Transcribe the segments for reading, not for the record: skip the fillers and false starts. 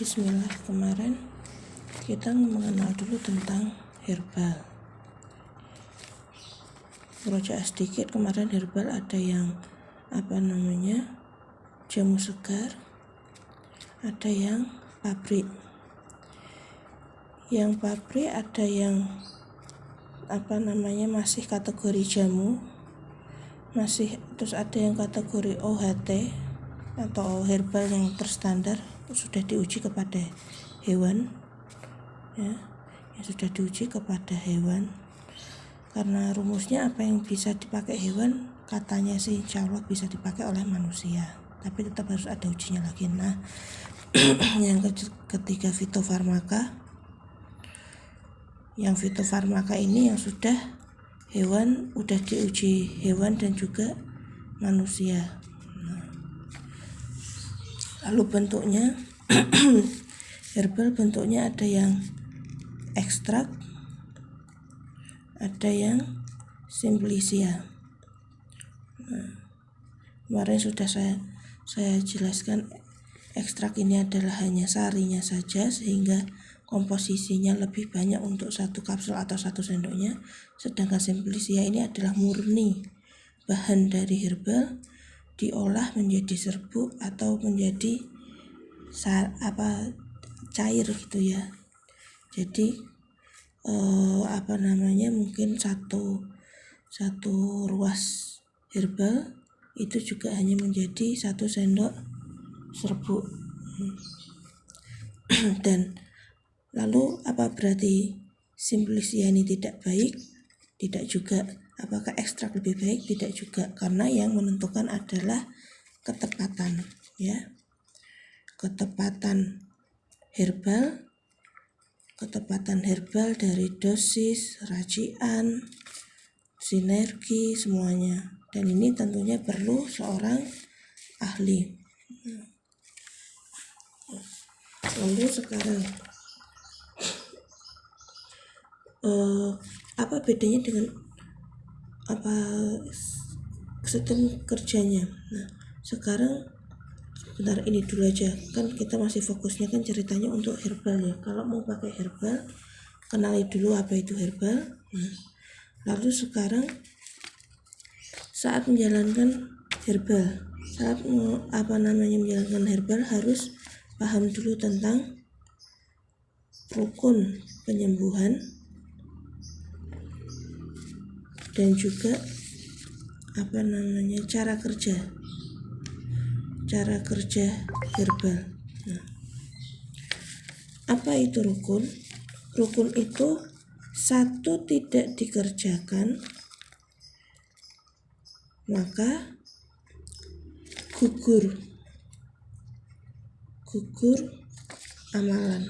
Bismillah, kemarin kita mengenal dulu tentang herbal. Berucap sedikit, kemarin herbal ada yang jamu segar, ada yang pabrik. Yang pabrik ada yang masih kategori jamu, terus ada yang kategori OHT atau herbal yang terstandar, sudah diuji kepada hewan, yang sudah diuji kepada hewan. Karena rumusnya apa yang bisa dipakai hewan, katanya sih insya Allah bisa dipakai oleh manusia, tapi tetap harus ada ujinya lagi. Nah, yang ketiga fitofarmaka. Yang fitofarmaka ini yang sudah hewan, udah diuji hewan dan juga manusia. Lalu bentuknya herbal bentuknya ada yang ekstrak, ada yang simplicia. Kemarin sudah saya jelaskan, ekstrak ini adalah hanya sarinya saja sehingga komposisinya lebih banyak untuk satu kapsul atau satu sendoknya. Sedangkan simplicia ini adalah murni bahan dari herbal, diolah menjadi serbuk atau menjadi cair gitu ya. Jadi mungkin satu ruas herbal itu juga hanya menjadi 1 sendok serbuk. Dan lalu apa berarti simplicia ini tidak baik? Tidak juga. Apakah ekstrak lebih baik? Tidak juga, karena yang menentukan adalah ketepatan, ya. Ketepatan herbal dari dosis, racian, sinergi, semuanya. Dan ini tentunya perlu seorang ahli. Lalu sekarang apa bedanya dengan sistem kerjanya? Nah, sekarang sebentar ini dulu aja, kan kita masih fokusnya kan ceritanya untuk herbal ya. Kalau mau pakai herbal, kenali dulu apa itu herbal. Nah, lalu sekarang saat menjalankan herbal, menjalankan herbal harus paham dulu tentang rukun penyembuhan dan juga cara kerja herbal. Nah, apa itu rukun? Rukun itu satu tidak dikerjakan maka gugur amalan,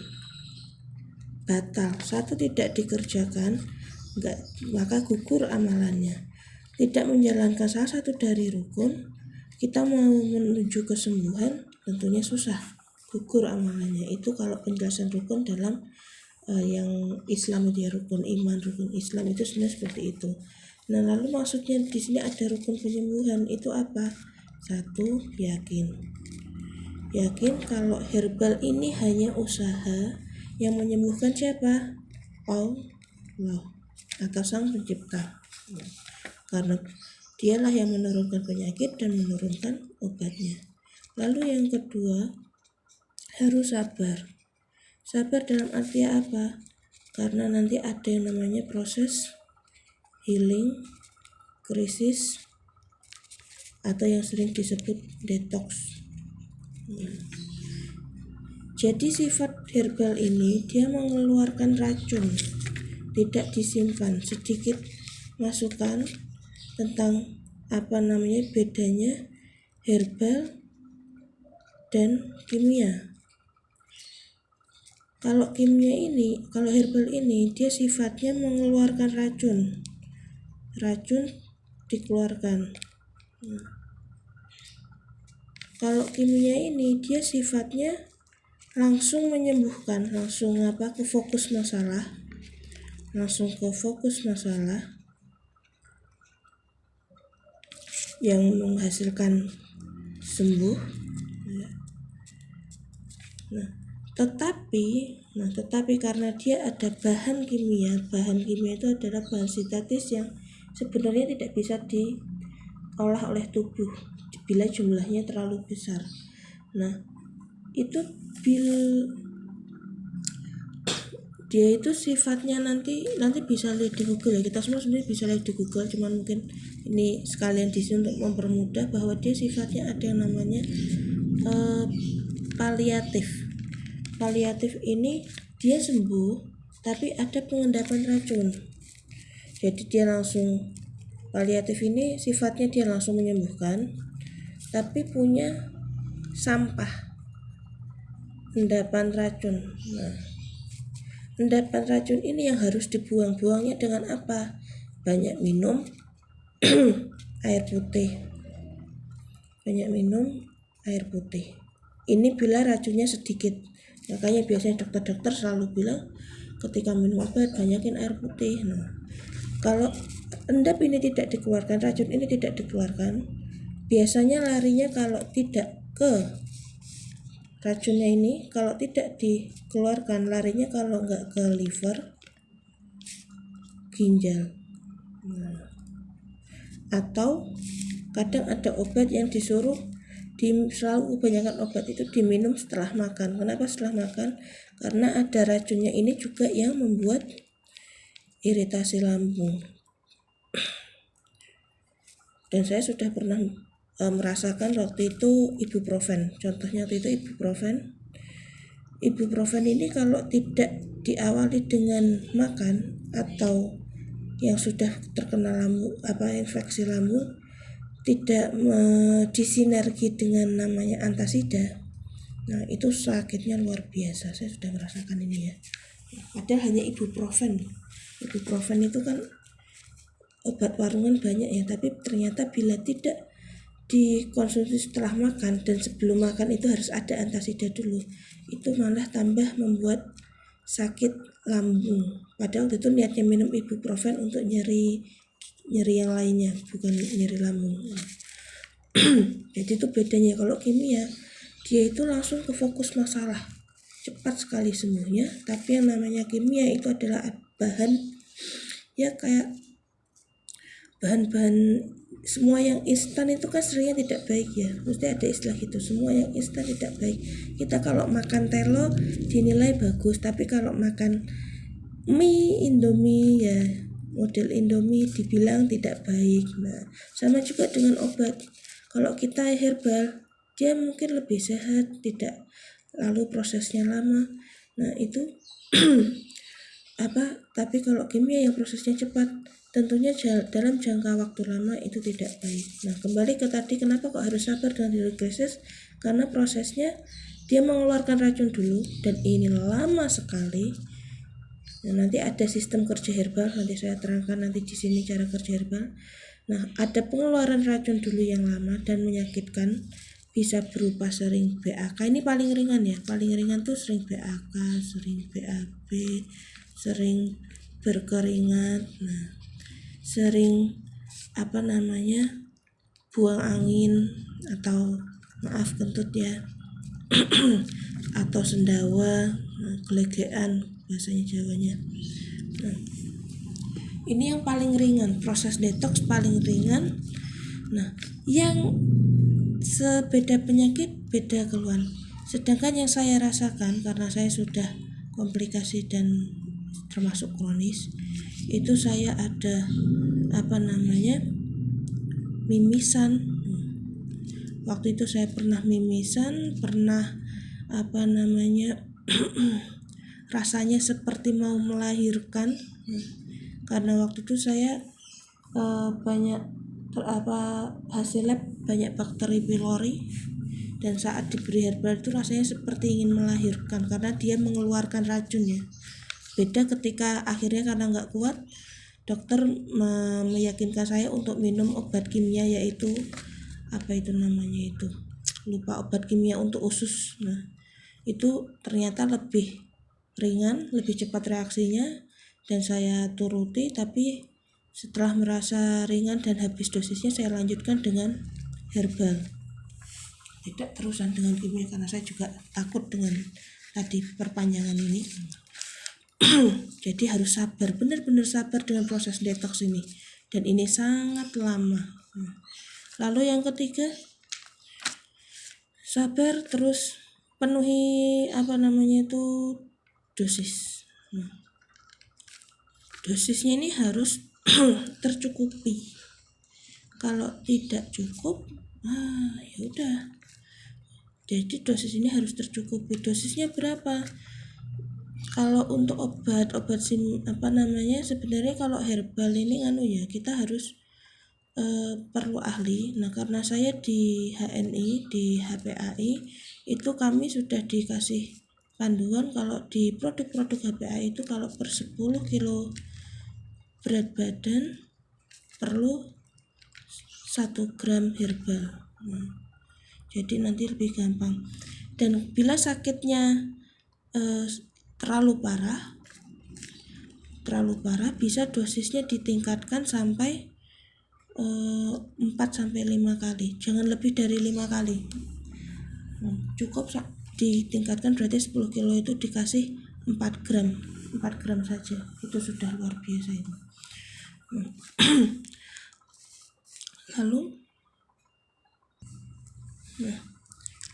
batal. Satu tidak dikerjakan maka gugur amalannya. Tidak menjalankan salah satu dari rukun, kita mau menuju kesembuhan tentunya susah, gugur amalannya. Itu kalau penjelasan rukun dalam yang Islam itu ya, rukun iman, rukun Islam itu sebenarnya seperti itu. Nah, lalu maksudnya di sini ada rukun penyembuhan itu apa? Satu, yakin kalau herbal ini hanya usaha, yang menyembuhkan siapa? Allah atau Sang Pencipta. Karena dialah yang menurunkan penyakit dan menurunkan obatnya. Lalu yang kedua, harus sabar. Sabar dalam arti apa? Karena nanti ada yang namanya proses healing, krisis, atau yang sering disebut detox. Jadi sifat herbal ini dia mengeluarkan racun, tidak disimpan. Sedikit masukan tentang bedanya herbal dan kimia. Kalau herbal ini dia sifatnya mengeluarkan racun dikeluarkan. Kalau kimia ini dia sifatnya langsung menyembuhkan, langsung ke fokus masalah yang menghasilkan sembuh. Nah, Tetapi karena dia ada bahan kimia itu adalah bahan sintetis yang sebenarnya tidak bisa diolah oleh tubuh bila jumlahnya terlalu besar. Nah, itu dia itu sifatnya nanti bisa lihat di Google ya, kita semua sebenarnya bisa lihat di Google, cuman mungkin ini sekalian di sini untuk mempermudah bahwa dia sifatnya ada yang namanya paliatif ini dia sembuh tapi ada pengendapan racun. Jadi dia langsung paliatif ini sifatnya dia langsung menyembuhkan tapi punya sampah endapan racun. Nah, endapan racun ini yang harus dibuang-buangnya dengan apa? Banyak minum air putih. Ini bila racunnya sedikit. Makanya biasanya dokter-dokter selalu bilang ketika minum obat banyakin air putih. Nah, kalau endap ini tidak dikeluarkan, racun ini tidak dikeluarkan, biasanya larinya kalau tidak ke racunnya ini, kalau tidak dikeluarkan larinya kalau nggak ke liver, ginjal. Nah, atau kadang ada obat yang disuruh selalu kebanyakan obat itu diminum setelah makan. Kenapa setelah makan? Karena ada racunnya ini juga yang membuat iritasi lambung. Dan saya sudah pernah merasakan waktu itu ibuprofen. Contohnya waktu itu ibuprofen ini kalau tidak diawali dengan makan atau yang sudah terkena infeksi lambung, tidak disinergi dengan namanya antasida, nah itu sakitnya luar biasa. Saya sudah merasakan ini ya. Padahal hanya ibuprofen itu kan obat warungan banyak ya, tapi ternyata bila tidak dikonsumsi setelah makan dan sebelum makan itu harus ada antasida dulu, itu malah tambah membuat sakit lambung. Padahal itu niatnya minum ibuprofen untuk nyeri yang lainnya, bukan nyeri lambung. Jadi itu bedanya. Kalau kimia dia itu langsung ke fokus masalah, cepat sekali sembuhnya. Tapi yang namanya kimia itu adalah bahan ya, kayak bahan-bahan semua yang instan itu kan seringnya tidak baik ya, mesti ada istilah gitu, semua yang instan tidak baik. Kita kalau makan telo dinilai bagus, tapi kalau makan mie Indomie ya, model Indomie dibilang tidak baik. Nah, sama juga dengan obat. Kalau kita herbal, dia mungkin lebih sehat, tidak lalu prosesnya lama. Nah, itu tapi kalau kimia yang prosesnya cepat, tentunya dalam jangka waktu lama itu tidak baik. Nah, kembali ke tadi, kenapa kok harus sabar dengan hidrolisis? Karena prosesnya dia mengeluarkan racun dulu dan ini lama sekali. Nah, nanti ada sistem kerja herbal, nanti saya terangkan nanti di sini cara kerja herbal. Nah, ada pengeluaran racun dulu yang lama dan menyakitkan, bisa berupa sering BAK. Ini paling ringan ya, paling ringan tuh sering BAK, sering BAB, sering berkeringat, nah, sering buang angin atau kentut ya, atau sendawa, gelegean bahasanya Jawanya. Nah, ini yang paling ringan, proses detox paling ringan. Nah, yang sebeda penyakit beda keluhan. Sedangkan yang saya rasakan karena saya sudah komplikasi dan termasuk kronis, itu saya ada mimisan. Waktu itu saya pernah mimisan, rasanya seperti mau melahirkan. Karena waktu itu saya hasil lab banyak bakteri pylori, dan saat diberi herbal itu rasanya seperti ingin melahirkan karena dia mengeluarkan racun ya. Beda ketika akhirnya karena nggak kuat, dokter meyakinkan saya untuk minum obat kimia, yaitu obat kimia untuk usus. Nah, itu ternyata lebih ringan, lebih cepat reaksinya, dan saya turuti. Tapi setelah merasa ringan dan habis dosisnya, saya lanjutkan dengan herbal, tidak terusan dengan kimia karena saya juga takut dengan tadi perpanjangan ini. Jadi harus sabar, benar-benar sabar dengan proses detox ini, dan ini sangat lama. Lalu yang ketiga, sabar terus penuhi dosis. Dosisnya ini harus tercukupi. Kalau tidak cukup, ya udah. Jadi dosis ini harus tercukupi. Dosisnya berapa? Kalau untuk sebenarnya kalau herbal ini kita harus perlu ahli. Nah, karena saya di HNI, di HPAI itu kami sudah dikasih panduan kalau di produk-produk HPAI itu kalau per 10 kilo berat badan perlu 1 gram herbal. Jadi nanti lebih gampang. Dan bila sakitnya terlalu parah bisa dosisnya ditingkatkan sampai 4-5 kali, jangan lebih dari 5 kali. Cukup ditingkatkan, berarti 10 kilo itu dikasih 4 gram saja, itu sudah luar biasa itu.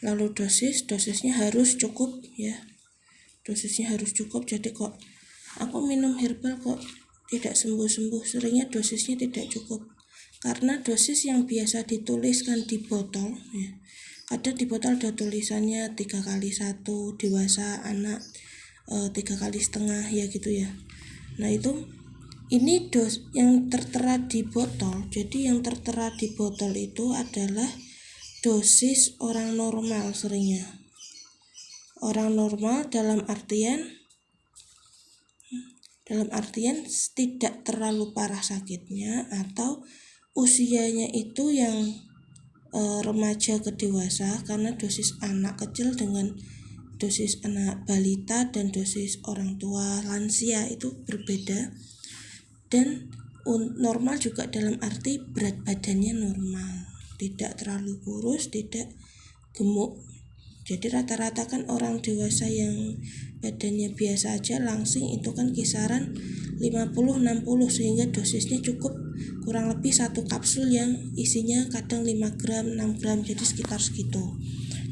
Lalu dosisnya harus cukup ya. Dosisnya harus cukup. Jadi kok aku minum herbal kok tidak sembuh-sembuh, seringnya dosisnya tidak cukup. Karena dosis yang biasa dituliskan di botol ya, ada di botol ada tulisannya 3x1, dewasa, anak 3,5 kali ya gitu ya. Nah ini yang tertera di botol. Jadi yang tertera di botol itu adalah dosis orang normal seringnya. Orang normal dalam artian tidak terlalu parah sakitnya, atau usianya itu yang remaja ke dewasa, karena dosis anak kecil dengan dosis anak balita dan dosis orang tua lansia itu berbeda. Dan normal juga dalam arti berat badannya normal, tidak terlalu kurus, tidak gemuk. Jadi rata-rata kan orang dewasa yang badannya biasa aja langsing itu kan kisaran 50-60, sehingga dosisnya cukup kurang lebih 1 kapsul yang isinya kadang 5 gram, 6 gram, jadi sekitar segitu.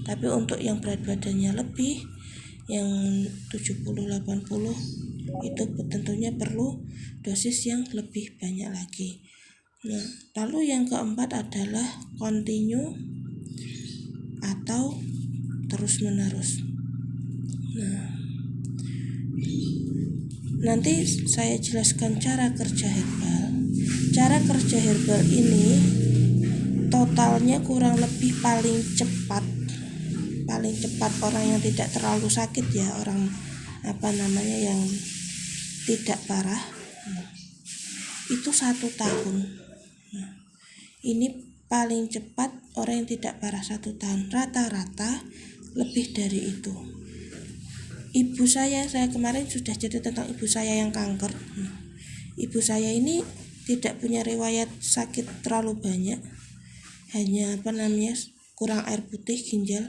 Tapi untuk yang berat badannya lebih, yang 70-80, itu tentunya perlu dosis yang lebih banyak lagi. Nah, lalu yang keempat adalah continue atau terus menerus. Nah, nanti saya jelaskan cara kerja herbal. Cara kerja herbal ini totalnya kurang lebih paling cepat orang yang tidak terlalu sakit ya, orang yang tidak parah, itu 1 tahun. Nah, ini paling cepat orang yang tidak parah 1 tahun. Rata-rata lebih dari itu. Ibu saya kemarin sudah cerita tentang ibu saya yang kanker. Ibu saya ini tidak punya riwayat sakit terlalu banyak, hanya kurang air putih, ginjal.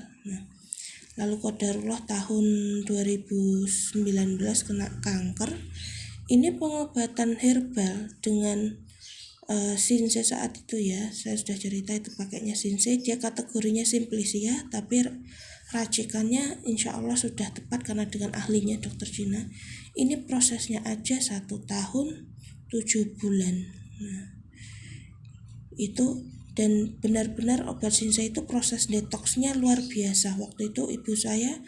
Lalu qadarullah tahun 2019 kena kanker. Ini pengobatan herbal dengan Sinse saat itu ya, saya sudah cerita itu pakainya Sinse. Dia kategorinya Simplicia, tapi racikannya insya Allah sudah tepat karena dengan ahlinya dokter Cina. Ini prosesnya aja 1 tahun 7 bulan. Nah, itu, dan benar-benar obat Sinse itu proses detoksnya luar biasa. Waktu itu ibu saya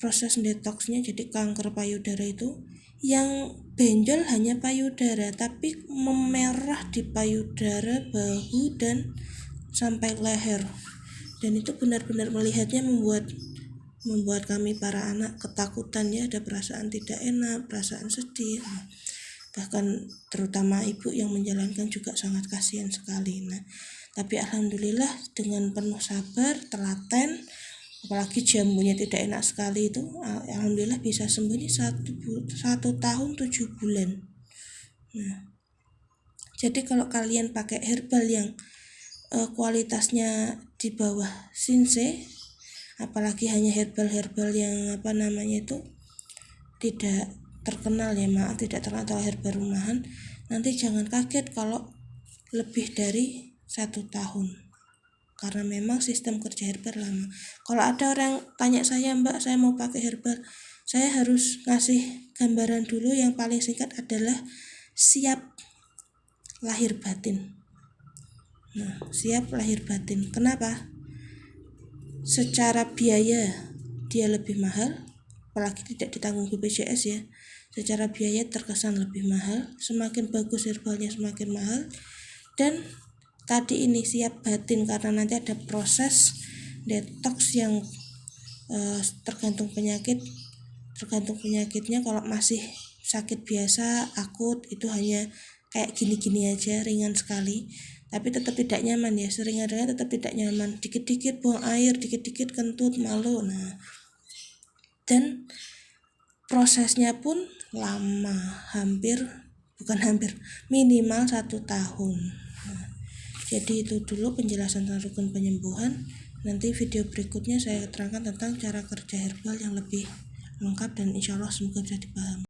proses detoksnya, jadi kanker payudara itu yang benjol hanya payudara, tapi memerah di payudara, bahu, dan sampai leher. Dan itu benar-benar melihatnya membuat kami para anak ketakutan ya, ada perasaan tidak enak, perasaan sedih. Bahkan terutama ibu yang menjalankan juga sangat kasihan sekali. Nah, tapi alhamdulillah dengan penuh sabar, telaten, apalagi jamunya tidak enak sekali itu, alhamdulillah bisa sembuh ini 1 tahun 7 bulan. Nah, jadi kalau kalian pakai herbal yang kualitasnya di bawah Sinse apalagi hanya herbal-herbal yang tidak terkenal ya, maaf, tidak terkenal atau herbal rumahan, nanti jangan kaget kalau lebih dari 1 tahun, karena memang sistem kerja herbal lama. Kalau ada orang tanya saya, Mbak, saya mau pakai herbal, saya harus ngasih gambaran dulu. Yang paling singkat adalah siap lahir batin. Nah, siap lahir batin. Kenapa? Secara biaya dia lebih mahal, apalagi tidak ditanggung BPJS ya. Secara biaya terkesan lebih mahal, semakin bagus herbalnya semakin mahal. Dan tadi ini siap batin karena nanti ada proses detox yang tergantung penyakitnya. Kalau masih sakit biasa akut itu hanya kayak gini-gini aja, ringan sekali, tapi tetap tidak nyaman ya, sering-sering tetap tidak nyaman, dikit-dikit buang air, dikit-dikit kentut, malu. Nah, dan prosesnya pun lama, minimal 1 tahun. Nah, jadi itu dulu penjelasan tentang rukun penyembuhan. Nanti video berikutnya saya terangkan tentang cara kerja herbal yang lebih lengkap dan insya Allah semoga bisa dipahami.